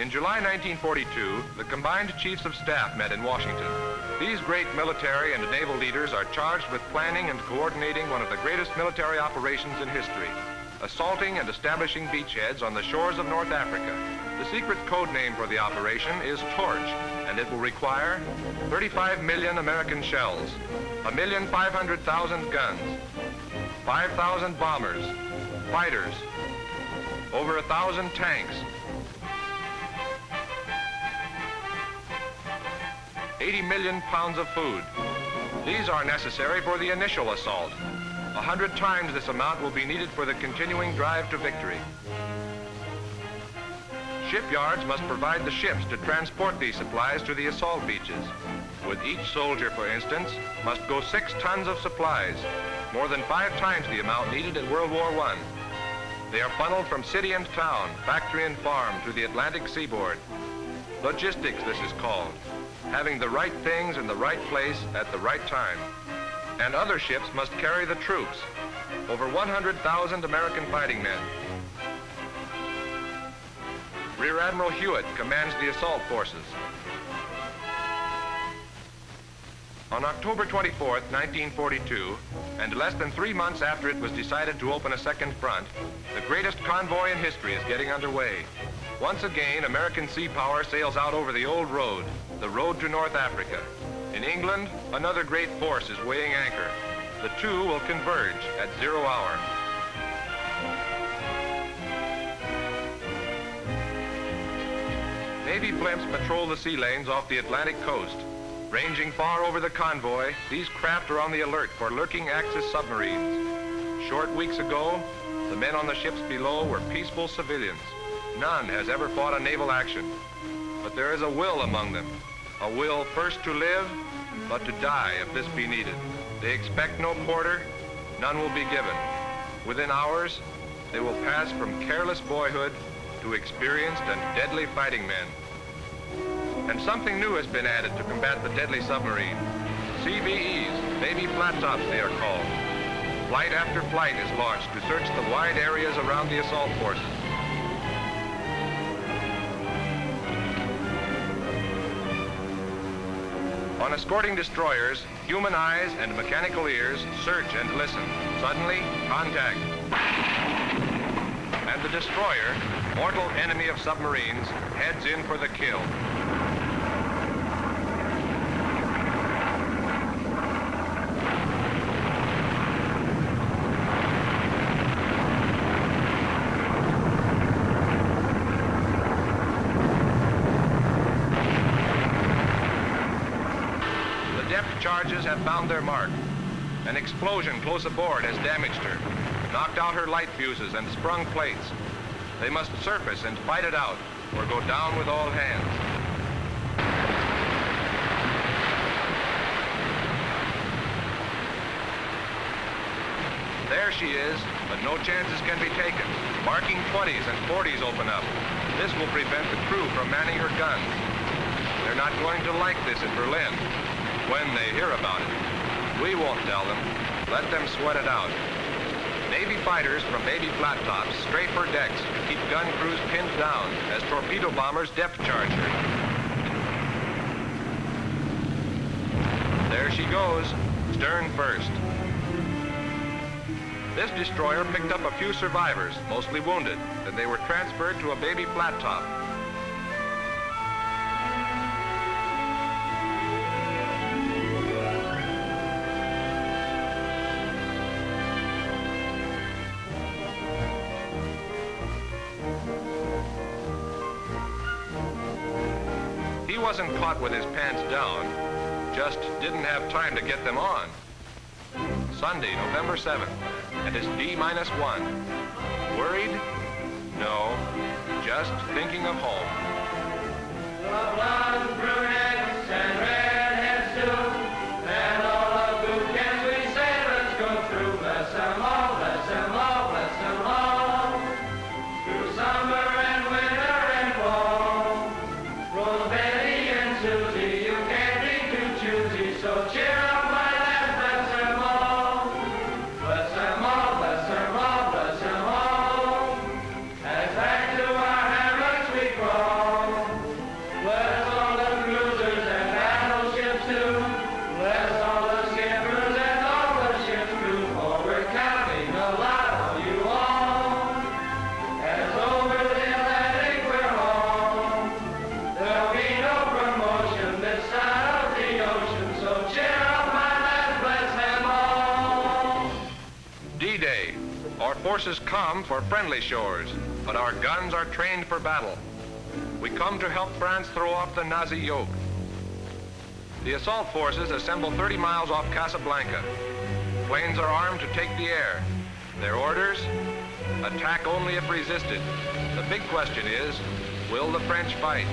In July 1942, the combined chiefs of staff met in Washington. These great military and naval leaders are charged with planning and coordinating one of the greatest military operations in history, assaulting and establishing beachheads on the shores of North Africa. The secret code name for the operation is Torch, and it will require 35 million American shells, 1,500,000 guns, 5,000 bombers, fighters, over 1,000 tanks, 80 million pounds of food. These are necessary for the initial assault. 100 times this amount will be needed for the continuing drive to victory. Shipyards must provide the ships to transport these supplies to the assault beaches. With each soldier, for instance, must go 6 tons of supplies, more than 5 times the amount needed in World War I. They are funneled from city and town, factory and farm to the Atlantic seaboard. Logistics, this is called. Having the right things in the right place at the right time. And other ships must carry the troops, over 100,000 American fighting men. Rear Admiral Hewitt commands the assault forces. On October 24th, 1942, and less than 3 months after it was decided to open a second front, the greatest convoy in history is getting underway. Once again, American sea power sails out over the old road, the road to North Africa. In England, another great force is weighing anchor. The two will converge at 0 hour. Navy blimps patrol the sea lanes off the Atlantic coast. Ranging far over the convoy, these craft are on the alert for lurking Axis submarines. Short weeks ago, the men on the ships below were peaceful civilians. None has ever fought a naval action. But there is a will among them. A will first to live, but to die if this be needed. They expect no quarter, none will be given. Within hours, they will pass from careless boyhood to experienced and deadly fighting men. And something new has been added to combat the deadly submarine. CVEs, baby flat tops they are called. Flight after flight is launched to search the wide areas around the assault forces. On escorting destroyers, human eyes and mechanical ears search and listen. Suddenly, contact. And the destroyer, mortal enemy of submarines, heads in for the kill. Charges have found their mark. An explosion close aboard has damaged her, knocked out her light fuses and sprung plates. They must surface and fight it out, or go down with all hands. There she is, but no chances can be taken. Marking 20s and 40s open up. This will prevent the crew from manning her guns. They're not going to like this in Berlin. When they hear about it, we won't tell them. Let them sweat it out. Navy fighters from baby flat tops straight for decks to keep gun crews pinned down as torpedo bombers depth charge her. There she goes, stern first. This destroyer picked up a few survivors, mostly wounded, and they were transferred to a baby flat top. He wasn't caught with his pants down, just didn't have time to get them on. Sunday, November 7th, and it's D-1. Worried? No, just thinking of home. The blondes, brunettes, and redheads too, and all the good cans we sailors go through. Bless them all, bless them all, bless them all. Through summer and winter and fall. Rose Betty and Susie, you can't be too choosy, so cheer up, my lads, bless them all. Bless them all, bless them all, bless them all. As back to our hammocks we crawl. forces come for friendly shores, but our guns are trained for battle. We come to help France throw off the Nazi yoke. The assault forces assemble 30 miles off Casablanca. Planes are armed to take the air. Their orders? Attack only if resisted. The big question is, will the French fight?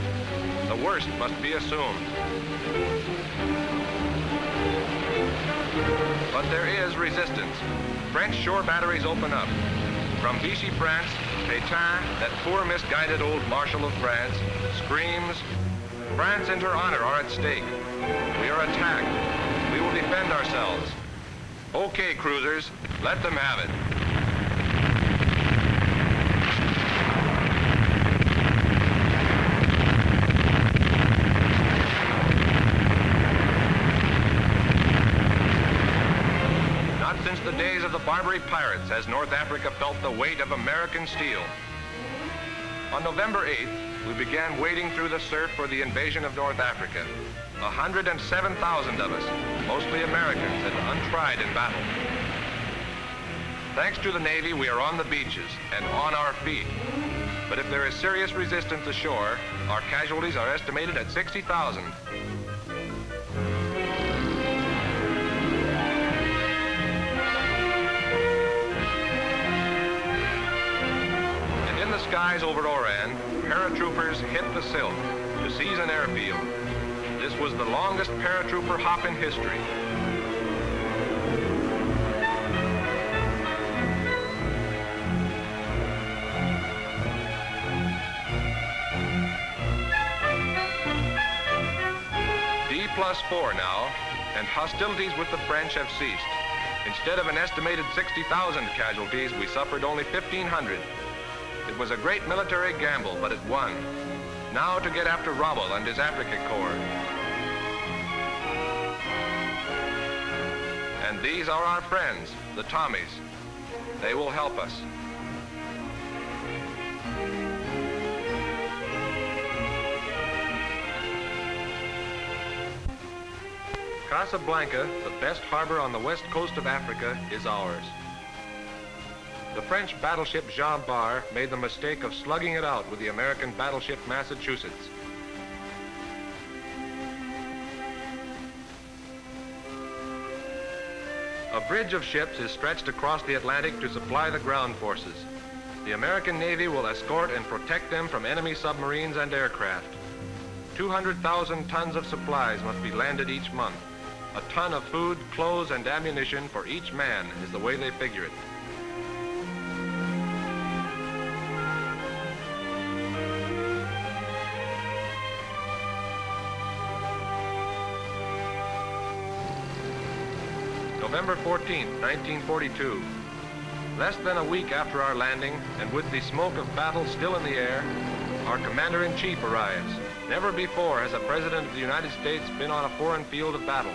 The worst must be assumed. But there is resistance. French shore batteries open up. From Vichy, France, Pétain, that poor misguided old Marshal of France, screams, France and her honor are at stake. We are attacked. We will defend ourselves. Okay, cruisers, let them have it. Not since the days of the Barbary pirates has North Africa felt the weight of American steel. On November 8th, we began wading through the surf for the invasion of North Africa. 107,000 of us, mostly Americans and untried in battle. Thanks to the Navy, we are on the beaches and on our feet. But if there is serious resistance ashore, our casualties are estimated at 60,000. And in the skies over Oran, paratroopers hit the Silk to seize an airfield. This was the longest paratrooper hop in history. D+4 now, and hostilities with the French have ceased. Instead of an estimated 60,000 casualties, we suffered only 1,500. It was a great military gamble, but it won. Now to get after Rommel and his Africa Corps. And these are our friends, the Tommies. They will help us. Casablanca, the best harbor on the west coast of Africa, is ours. The French battleship Jean Bart made the mistake of slugging it out with the American battleship Massachusetts. A bridge of ships is stretched across the Atlantic to supply the ground forces. The American Navy will escort and protect them from enemy submarines and aircraft. 200,000 tons of supplies must be landed each month. A ton of food, clothes, and ammunition for each man is the way they figure it. November 14, 1942. Less than a week after our landing, and with the smoke of battle still in the air, our Commander-in-Chief arrives. Never before has a President of the United States been on a foreign field of battle.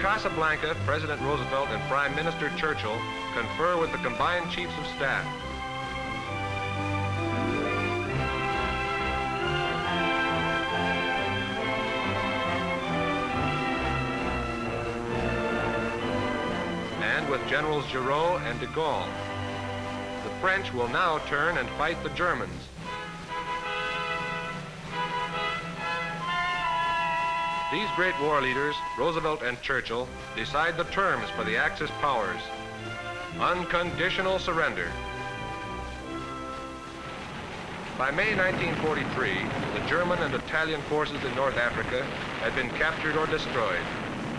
Casablanca, President Roosevelt and Prime Minister Churchill confer with the combined chiefs of staff. And with Generals Giraud and de Gaulle. The French will now turn and fight the Germans. These great war leaders, Roosevelt and Churchill, decide the terms for the Axis powers. Unconditional surrender. By May 1943, the German and Italian forces in North Africa had been captured or destroyed,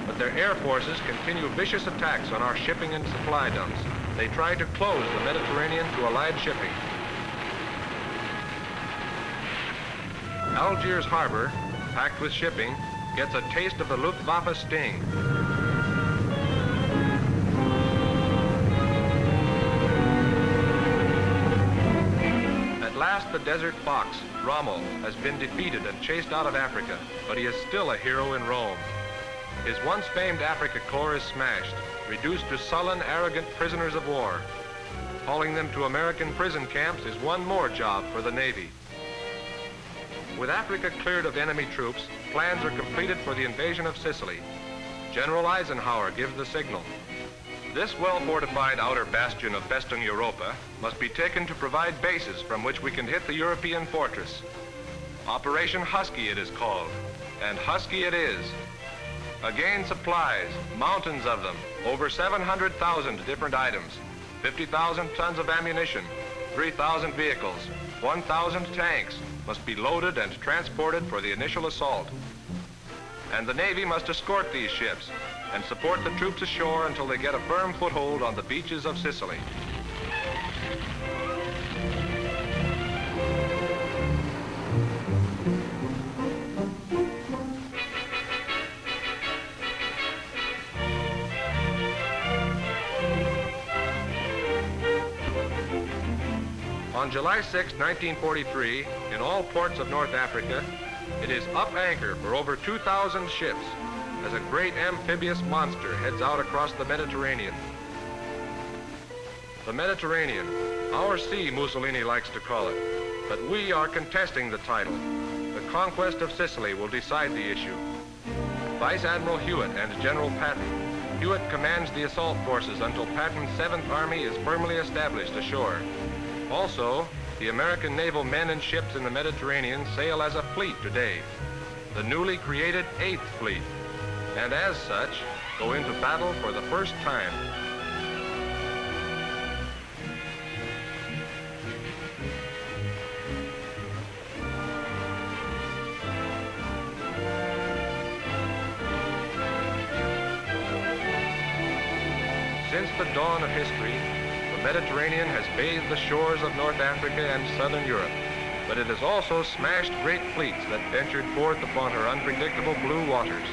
but their air forces continue vicious attacks on our shipping and supply dumps. They try to close the Mediterranean to Allied shipping. Algiers harbor, packed with shipping, gets a taste of the Luftwaffe sting. At last, the desert fox, Rommel, has been defeated and chased out of Africa, but he is still a hero in Rome. His once famed Africa Corps is smashed, reduced to sullen, arrogant prisoners of war. Hauling them to American prison camps is one more job for the Navy. With Africa cleared of enemy troops, plans are completed for the invasion of Sicily. General Eisenhower gives the signal. This well-fortified outer bastion of Festung Europa must be taken to provide bases from which we can hit the European fortress. Operation Husky it is called, and Husky it is. Again, supplies, mountains of them, over 700,000 different items, 50,000 tons of ammunition, 3,000 vehicles, 1,000 tanks must be loaded and transported for the initial assault. And the Navy must escort these ships and support the troops ashore until they get a firm foothold on the beaches of Sicily. On July 6, 1943, in all ports of North Africa, it is up anchor for over 2,000 ships as a great amphibious monster heads out across the Mediterranean. The Mediterranean, our sea, Mussolini likes to call it, but we are contesting the title. The conquest of Sicily will decide the issue. Vice Admiral Hewitt and General Patton. Hewitt commands the assault forces until Patton's 7th Army is firmly established ashore. Also, the American naval men and ships in the Mediterranean sail as a fleet today, the newly created 8th Fleet, and as such, go into battle for the first time. Since the dawn of history, the Mediterranean has bathed the shores of North Africa and Southern Europe, but it has also smashed great fleets that ventured forth upon her unpredictable blue waters.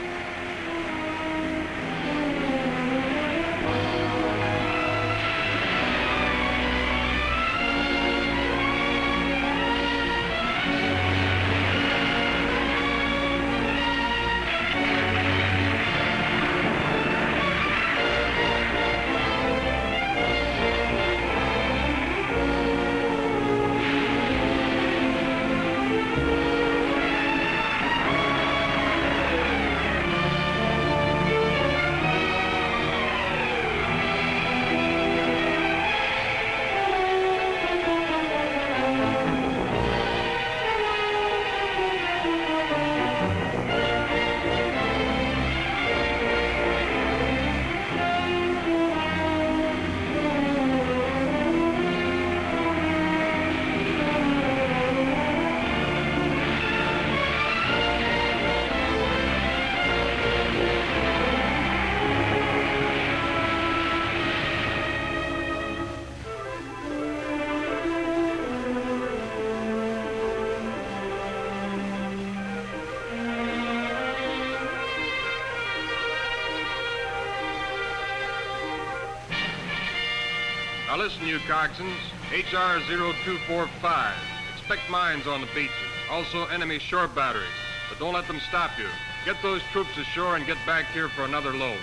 Now listen, you coxswains. HR 0245. Expect mines on the beaches. Also enemy shore batteries. But don't let them stop you. Get those troops ashore and get back here for another load.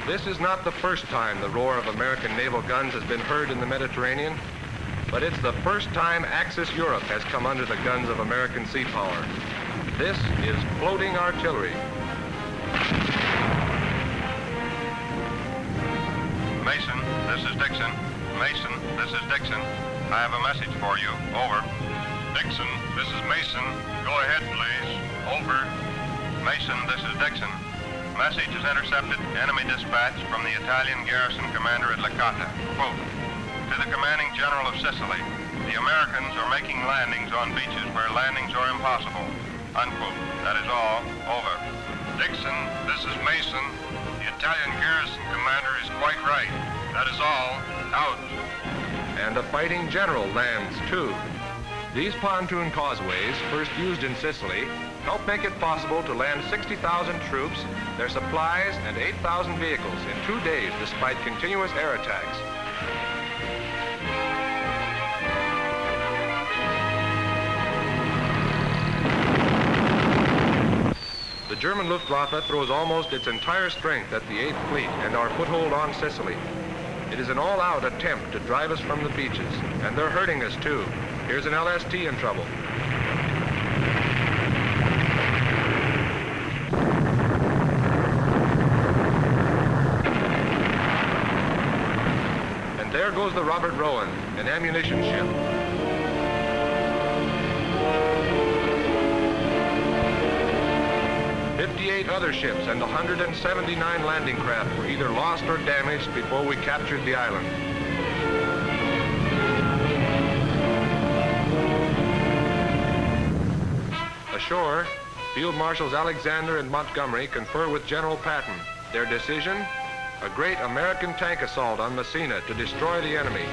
This is not the first time the roar of American naval guns has been heard in the Mediterranean, but it's the first time Axis Europe has come under the guns of American sea power. This is floating artillery. Mason, this is Dixon. Mason, this is Dixon. I have a message for you. Over. Dixon, this is Mason. Go ahead, please. Over. Mason, this is Dixon. Message is intercepted. Enemy dispatch from the Italian garrison commander at Licata. Quote, to the commanding general of Sicily, the Americans are making landings on beaches where landings are impossible. Unquote. That is all. Over. Dixon, this is Mason. The Italian garrison commander is quite right. That is all. Out. And a fighting general lands, too. These pontoon causeways, first used in Sicily, help make it possible to land 60,000 troops, their supplies, and 8,000 vehicles in 2 days despite continuous air attacks. The German Luftwaffe throws almost its entire strength at the 8th Fleet and our foothold on Sicily. It is an all-out attempt to drive us from the beaches, and they're hurting us too. Here's an LST in trouble. And there goes the Robert Rowan, an ammunition ship. Other ships and 179 landing craft were either lost or damaged before we captured the island. Ashore, Field Marshals Alexander and Montgomery confer with General Patton. Their decision? A great American tank assault on Messina to destroy the enemy.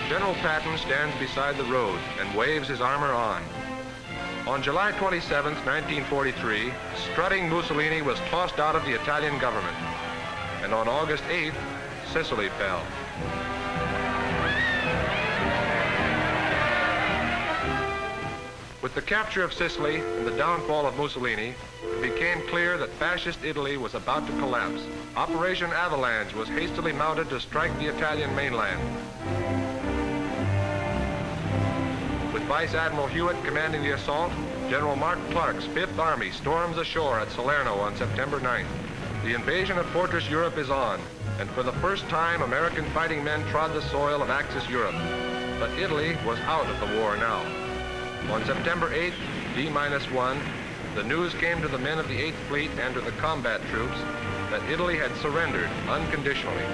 General Patton stands beside the road and waves his armor on. On July 27, 1943, strutting Mussolini was tossed out of the Italian government. And on August 8th, Sicily fell. With the capture of Sicily and the downfall of Mussolini, it became clear that fascist Italy was about to collapse. Operation Avalanche was hastily mounted to strike the Italian mainland. With Vice Admiral Hewitt commanding the assault, General Mark Clark's 5th Army storms ashore at Salerno on September 9th. The invasion of Fortress Europe is on, and for the first time, American fighting men trod the soil of Axis Europe. But Italy was out of the war now. On September 8th, D-1, the news came to the men of the 8th Fleet and to the combat troops that Italy had surrendered unconditionally.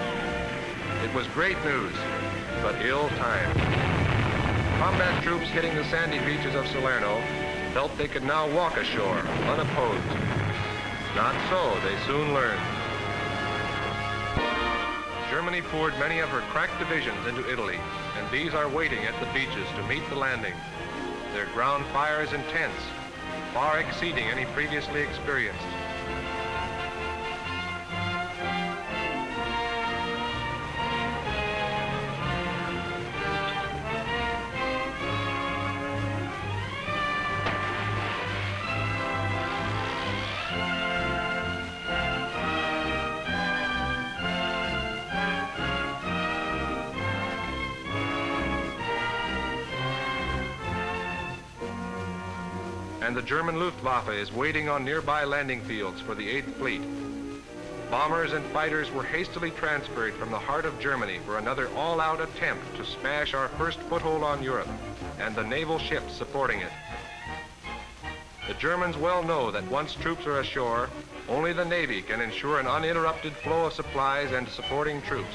It was great news, but ill-timed. Combat troops hitting the sandy beaches of Salerno felt they could now walk ashore, unopposed. Not so, they soon learned. Germany poured many of her crack divisions into Italy, and these are waiting at the beaches to meet the landing. Their ground fire is intense, far exceeding any previously experienced. And the German Luftwaffe is waiting on nearby landing fields for the 8th Fleet. Bombers and fighters were hastily transferred from the heart of Germany for another all-out attempt to smash our first foothold on Europe and the naval ships supporting it. The Germans well know that once troops are ashore, only the Navy can ensure an uninterrupted flow of supplies and supporting troops.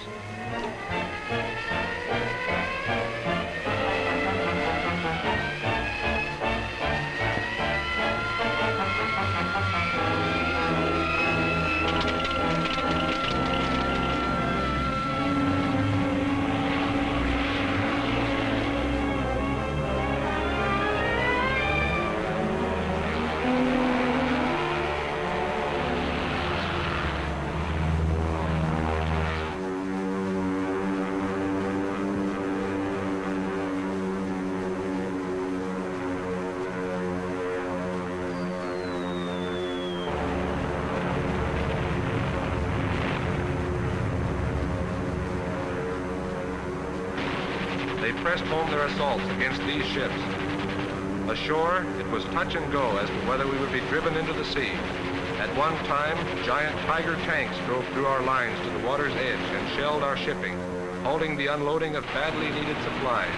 They pressed home their assaults against these ships. Ashore, it was touch and go as to whether we would be driven into the sea. At one time, giant Tiger tanks drove through our lines to the water's edge and shelled our shipping, halting the unloading of badly needed supplies.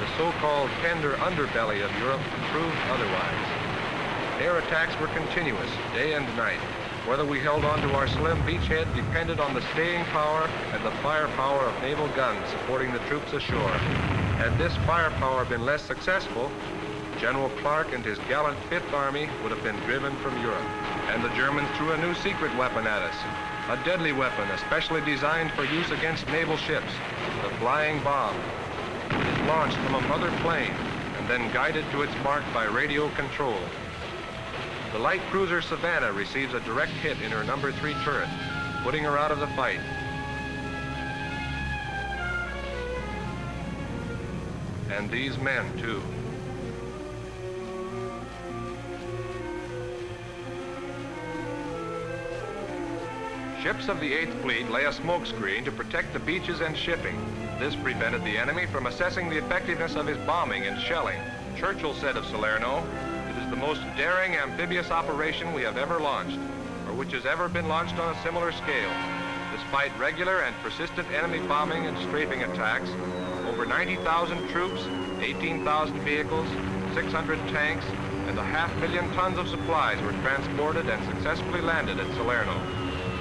The so-called tender underbelly of Europe proved otherwise. Air attacks were continuous, day and night. Whether we held on to our slim beachhead depended on the staying power and the firepower of naval guns supporting the troops ashore. Had this firepower been less successful, General Clark and his gallant 5th Army would have been driven from Europe. And the Germans threw a new secret weapon at us, a deadly weapon especially designed for use against naval ships, the flying bomb. It is launched from a mother plane and then guided to its mark by radio control. The light cruiser Savannah receives a direct hit in her number 3 turret, putting her out of the fight. And these men, too. Ships of the 8th Fleet lay a smokescreen to protect the beaches and shipping. This prevented the enemy from assessing the effectiveness of his bombing and shelling. Churchill said of Salerno, "It is the most daring amphibious operation we have ever launched, or which has ever been launched on a similar scale. Despite regular and persistent enemy bombing and strafing attacks, over 90,000 troops, 18,000 vehicles, 600 tanks, and 500,000 tons of supplies were transported and successfully landed at Salerno.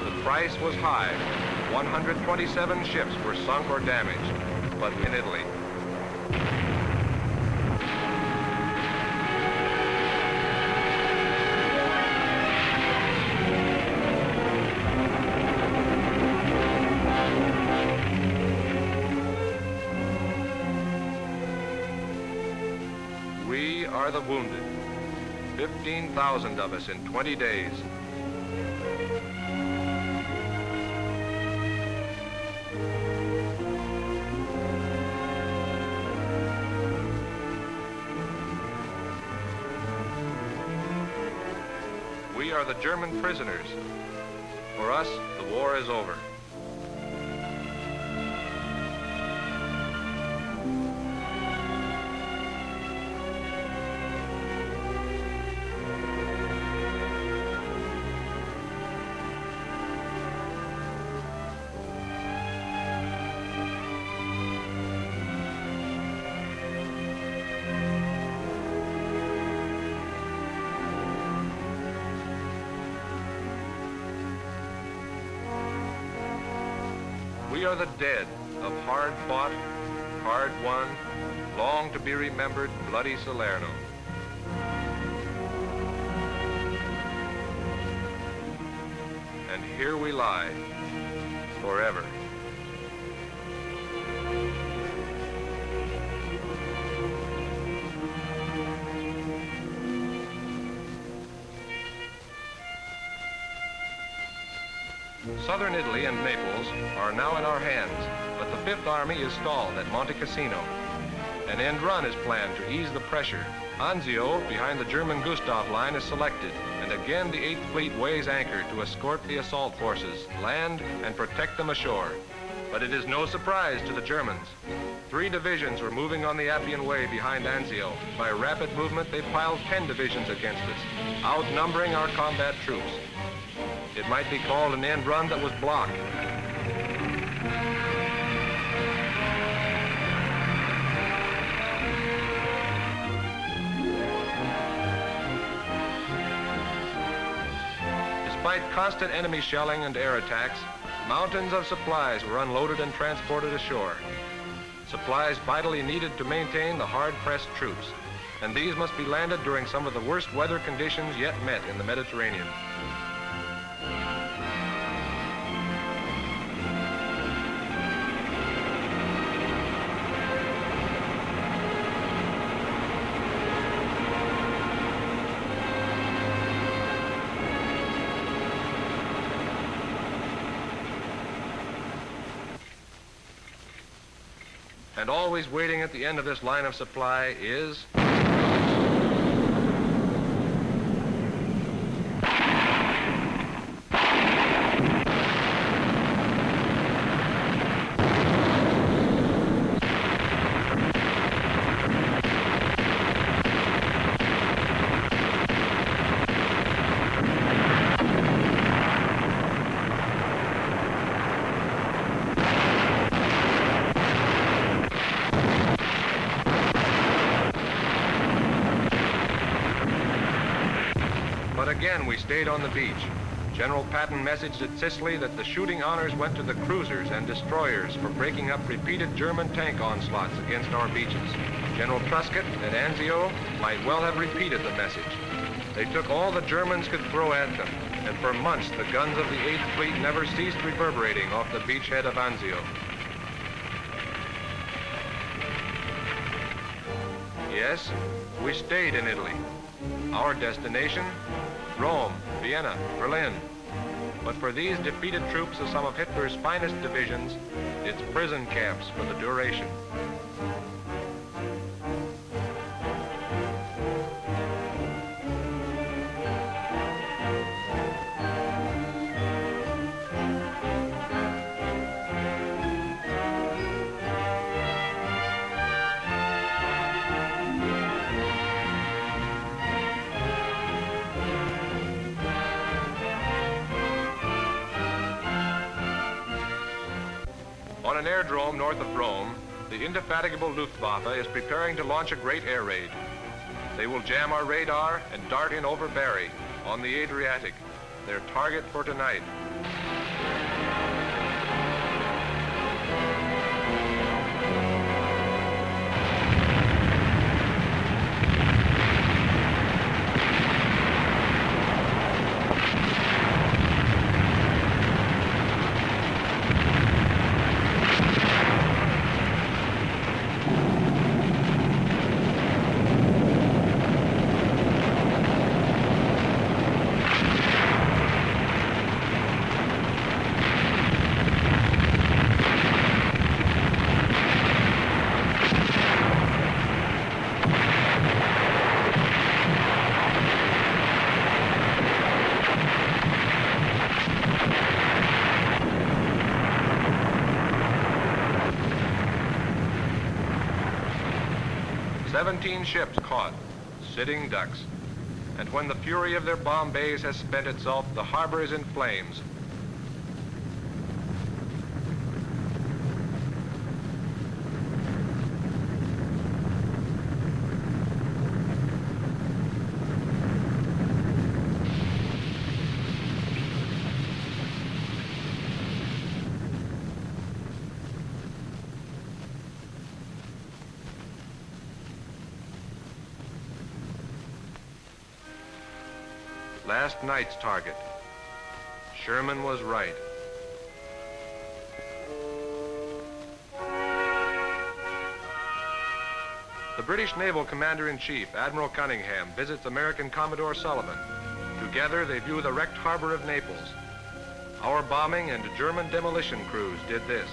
The price was high. 127 ships were sunk or damaged, but in Italy. We are the wounded. 15,000 of us in 20 days. We are the German prisoners. For us, the war is over. We are the dead of hard-fought, hard-won, long-to-be-remembered bloody Salerno. And here we lie, forever. Southern Italy and Naples are now in our hands, but the Fifth Army is stalled at Monte Cassino. An end run is planned to ease the pressure. Anzio, behind the German Gustav line, is selected, and again the 8th Fleet weighs anchor to escort the assault forces, land, and protect them ashore. But it is no surprise to the Germans. 3 divisions were moving on the Appian Way behind Anzio. By rapid movement, they piled 10 divisions against us, outnumbering our combat troops. It might be called an end run that was blocked. Despite constant enemy shelling and air attacks, mountains of supplies were unloaded and transported ashore. Supplies vitally needed to maintain the hard-pressed troops, and these must be landed during some of the worst weather conditions yet met in the Mediterranean. And always waiting at the end of this line of supply is... Again, we stayed on the beach. General Patton messaged at Sicily that the shooting honors went to the cruisers and destroyers for breaking up repeated German tank onslaughts against our beaches. General Truscott at Anzio might well have repeated the message. They took all the Germans could throw at them, and for months the guns of the 8th Fleet never ceased reverberating off the beachhead of Anzio. Yes, we stayed in Italy. Our destination, Rome, Vienna, Berlin. But for these defeated troops of some of Hitler's finest divisions, it's prison camps for the duration. On an airdrome north of Rome, the indefatigable Luftwaffe is preparing to launch a great air raid. They will jam our radar and dart in over Bari on the Adriatic, their target for tonight. "17 ships caught, sitting ducks. And when the fury of their bomb bays has spent itself, the harbor is in flames. Last night's target. Sherman was right. The British Naval Commander-in-Chief, Admiral Cunningham, visits American Commodore Sullivan. Together, they view the wrecked harbor of Naples. Our bombing and German demolition crews did this.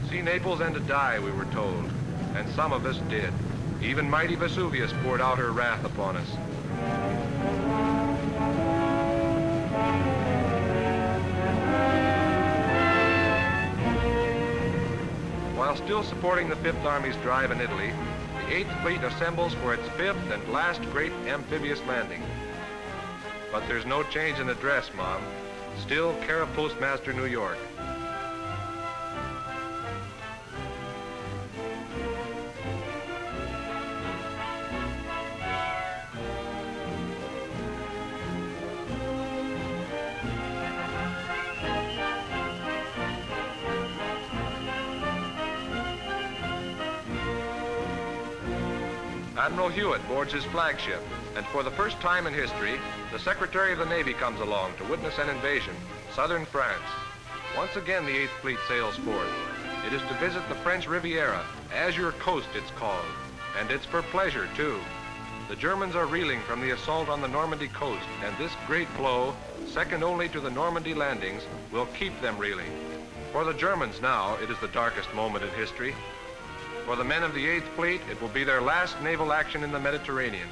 See Naples and to die, we were told, and some of us did. Even mighty Vesuvius poured out her wrath upon us. While still supporting the Fifth Army's drive in Italy, the Eighth Fleet assembles for its fifth and last great amphibious landing. But there's no change in address, Mom. Still care of Postmaster, New York. Admiral Hewitt boards his flagship, and for the first time in history, the Secretary of the Navy comes along to witness an invasion, southern France. Once again, the Eighth Fleet sails forth. It is to visit the French Riviera, Azure Coast it's called, and it's for pleasure, too. The Germans are reeling from the assault on the Normandy coast, and this great blow, second only to the Normandy landings, will keep them reeling. For the Germans now, it is the darkest moment in history. For the men of the Eighth Fleet, it will be their last naval action in the Mediterranean.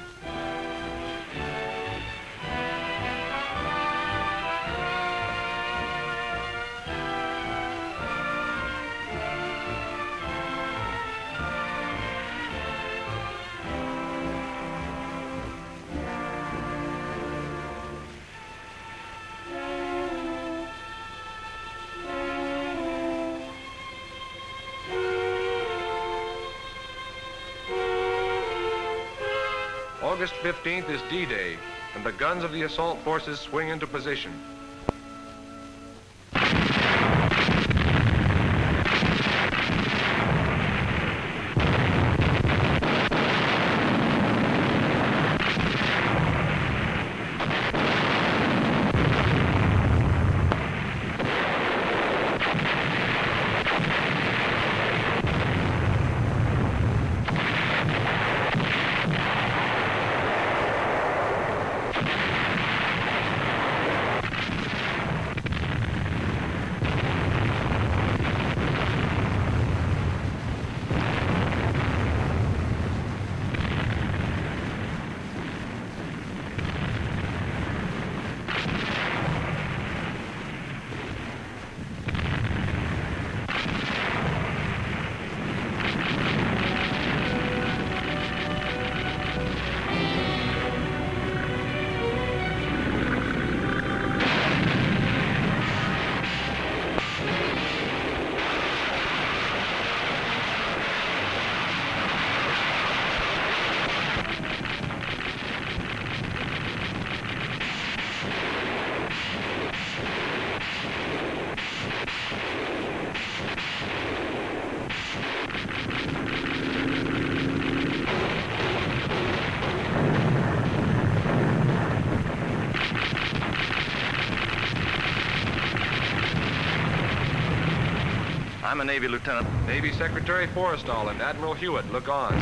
August 15th is D-Day, and the guns of the assault forces swing into position. I'm a Navy lieutenant. Navy Secretary Forrestal and Admiral Hewitt look on.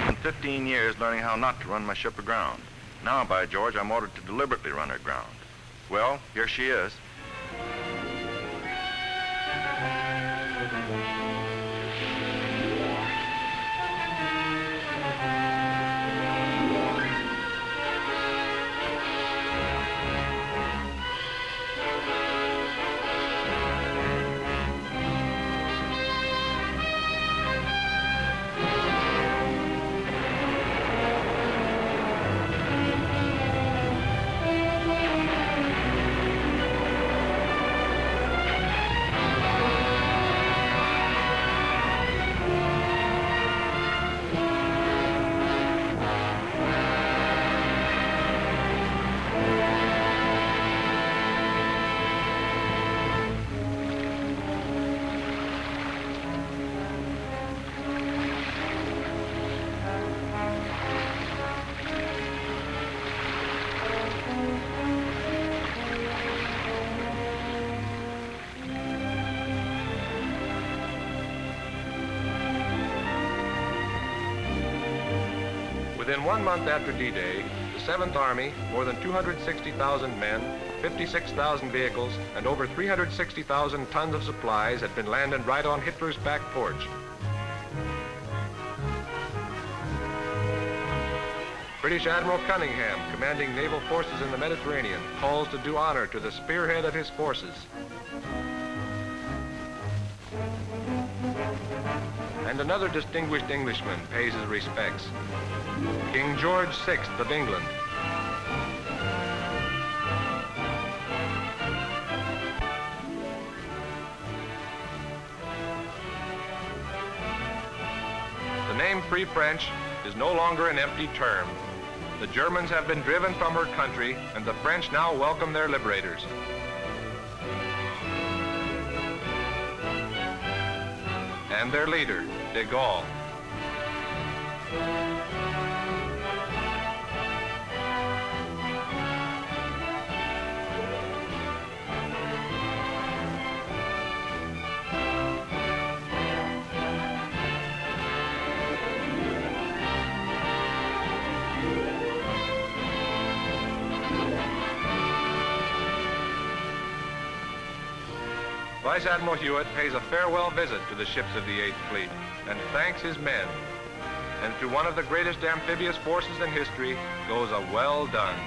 In 15 years learning how not to run my ship aground. Now, by George, I'm ordered to deliberately run her aground. Well, here she is. Within 1 month after D-Day, the 7th Army, more than 260,000 men, 56,000 vehicles, and over 360,000 tons of supplies had been landed right on Hitler's back porch. British Admiral Cunningham, commanding naval forces in the Mediterranean, calls to do honor to the spearhead of his forces. And another distinguished Englishman pays his respects. King George VI of England. The name Free French is no longer an empty term. The Germans have been driven from her country, and the French now welcome their liberators. And their leader, de Gaulle. Vice Admiral Hewitt pays a farewell visit to the ships of the 8th Fleet and thanks his men. And to one of the greatest amphibious forces in history goes a well done.